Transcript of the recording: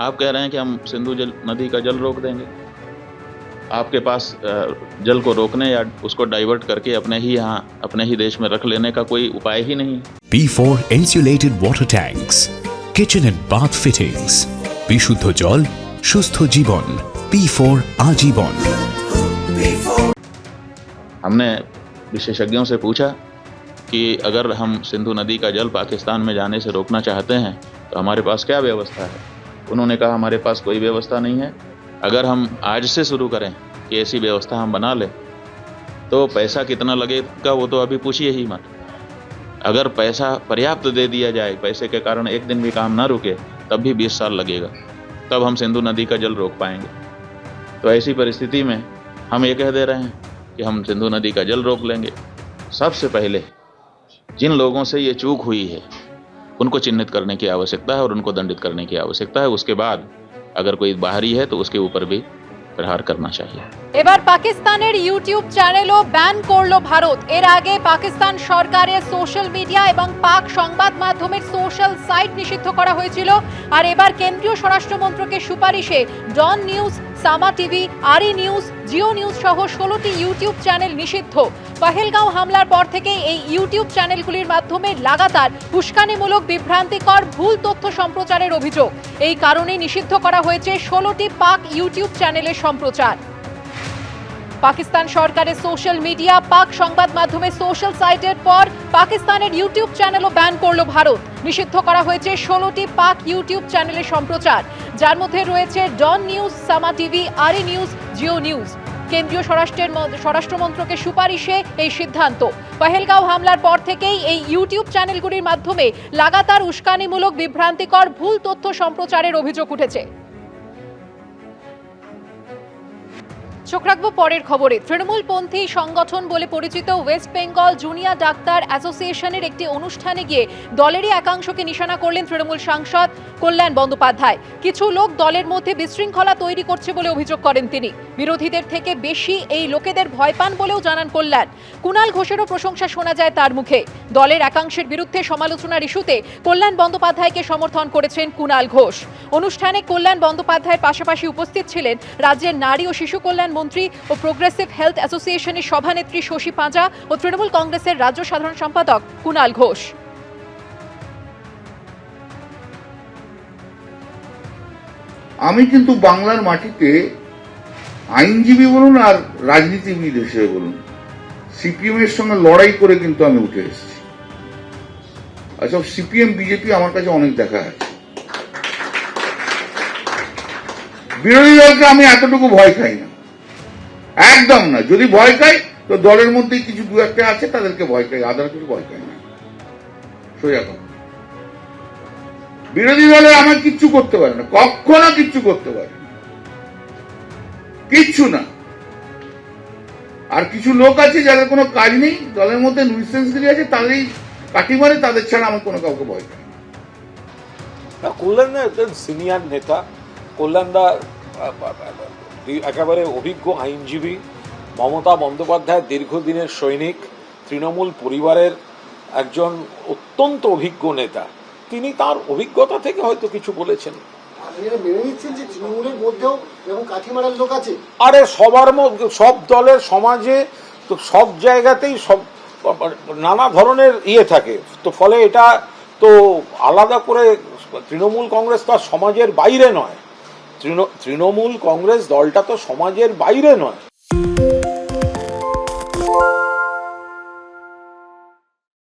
आप कह रहे हैं कि हम सिंधु नदी का जल रोक देंगे। आपके पास जल को रोकने या उसको डाइवर्ट करके अपने ही देश में रख लेने का कोई उपाय ही नहीं है। P4 insulated water tanks, kitchen and bath fittings, বিশুদ্ধ জল সুস্থ জীবন, P4 आजीवन। हमने विशेषज्ञों से पूछा कि अगर हम सिंधु नदी का जल पाकिस्तान में जाने से रोकना चाहते हैं तो हमारे पास क्या व्यवस्था है। उन्होंने कहा हमारे पास कोई व्यवस्था नहीं है। अगर हम आज से शुरू करें कि ऐसी व्यवस्था हम बना लें तो पैसा कितना लगेगा वो तो अभी पूछिए ही मत। अगर पैसा पर्याप्त दे दिया जाए, पैसे के कारण एक दिन भी काम ना रुके, तब भी 20 साल लगेगा, तब हम सिंधु नदी का जल रोक पाएंगे। तो ऐसी परिस्थिति में हम ये कह दे रहे हैं कि हम सिंधु नदी का जल रोक लेंगे। सबसे पहले जिन लोगों से ये चूक हुई है उनको चिन्हित करने की आवश्यकता है और उनको दंडित करने की आवश्यकता है। उसके बाद अगर कोई बाहरी है तो उसके ऊपर भी प्रहार करना चाहिए। এবার পাকিস্তানের ইউটিউব চ্যানেলও ব্যান করলো ভারত। এর আগে পাকিস্তান সরকারের সোশ্যাল মিডিয়া এবং পাক সংবাদ মাধ্যমের সোশ্যাল সাইট নিষিদ্ধ করা হয়েছিল। আর এবার কেন্দ্রীয় স্বরাষ্ট্র মন্ত্রকের সুপারিশে ডন নিউজ, সামা টিভি, আরি নিউজ, জিও নিউজ সহ 16টি ইউটিউব চ্যানেল নিষিদ্ধ। পহেলগাঁও হামলার পর থেকে এই ইউটিউব চ্যানেলগুলির মাধ্যমে লাগাতার উস্কানিমূলক, বিভ্রান্তিকর, ভুল তথ্য সম্প্রচারের অভিযোগ। এই কারণে নিষিদ্ধ করা হয়েছে 16টি পাক ইউটিউব চ্যানেলের সম্প্রচার। পাকিস্তান সরকারের সোশ্যাল মিডিয়া, পাক সংবাদ মাধ্যমের সোশ্যাল সাইটের পর পাকিস্তানের ইউটিউব চ্যানেলও ব্যান করলো ভারত। নিষিদ্ধ করা হয়েছে 16টি পাক ইউটিউব চ্যানেলের সম্প্রচার, যার মধ্যে রয়েছে ডন নিউজ, সামা টিভি, আরি নিউজ, জিও নিউজ। কেন্দ্রীয় স্বরাষ্ট্র মন্ত্রকের সুপারিশে এই সিদ্ধান্ত। পহেলগাঁও হামলার পর থেকেই এই ইউটিউব চ্যানেলগুলির মাধ্যমে লাগাতার উস্কানিমূলক, বিভ্রান্তিকর, ভুল তথ্য সম্প্রচারের অভিযোগ উঠেছে। চোখ রাখবো পরের খবরে। তৃণমূলপন্থী সংগঠন বলে পরিচিত ওয়েস্ট বেঙ্গল জুনিয়র ডাক্তার অ্যাসোসিয়েশনের একটি অনুষ্ঠানে গিয়ে দলেরই একাংশকে নিশানা করলেন তৃণমূল সাংসদ কল্যাণ বন্দ্যোপাধ্যায়। কিছু লোক দলের মধ্যে বিশৃঙ্খলা তৈরি করছে বলে অভিযোগ করেন তিনি। বিরোধীদের থেকে বেশি এই লোকেদের ভয় পান বলেও জানান কল্যাণ। কুণাল ঘোষেরও প্রশংসা শোনা যায় তার মুখে। দলের একাংশের বিরুদ্ধে সমালোচনার ইস্যুতে কল্যাণ বন্দ্যোপাধ্যায়কে সমর্থন করেছেন কুণাল ঘোষ। অনুষ্ঠানে কল্যাণ বন্দ্যোপাধ্যায়ের পাশাপাশি উপস্থিত ছিলেন রাজ্যের নারী ও শিশু কল্যাণ মন্ত্রী ও প্রোগ্রেসিভ হেলথ অ্যাসোসিয়েশনের সভানেত্রী শশী পাঁজা ও তৃণমূল কংগ্রেসের রাজ্য সাধারণ সম্পাদক কুণাল ঘোষ। আমি কিন্তু বাংলার মাটিতে আইনজীবী বলুন আর রাজনীতিবিদ হিসেবে বলুন, সিপিএম এর সঙ্গে লড়াই করে কিন্তু আমি উঠে এসেছি। আচ্ছা, সিপিএম বিজেপি আমার কাছে অনেক দেখা আছে। বিরোধী দলকে আমি এতটুকু ভয় খাই না, একদম না। যদি ভয় খাই তো দলের মধ্যে কিছু দু একটা আছে তাদেরকে ভয় খাই, আদার কিছু ভয় খাই না। সোজা কথা, বিরোধী দলে আমার কিচ্ছু করতে পারে না, কখনো কিচ্ছু করতে পারে না, কিচ্ছু না। আর কিছু লোক আছে যাদের কোনো কাজ নেই, দলের মধ্যে নুইসেন্সগিরি আছে, তাদেরই কাটি মারে, তাদের ছাড়া আমার কোনো কাউকে ভয় খাই না। কল্যাণ একজন সিনিয়র নেতা, কল্যাণদা একেবারে অভিজ্ঞ আইনজীবী, মমতা বন্দ্যোপাধ্যায়ের দীর্ঘদিনের সৈনিক, তৃণমূল পরিবারের একজন অত্যন্ত অভিজ্ঞ নেতা। তিনি তার অভিজ্ঞতা থেকে হয়তো কিছু বলেছেন। আরে সব দলের সমাজে তো সব জায়গাতেই সব নানা ধরনের থাকে, তো ফলে এটা তো আলাদা করে তৃণমূল কংগ্রেস তো সমাজের বাইরে নয়, তৃণমূল কংগ্রেস দলটা তো সমাজের বাইরে নয়।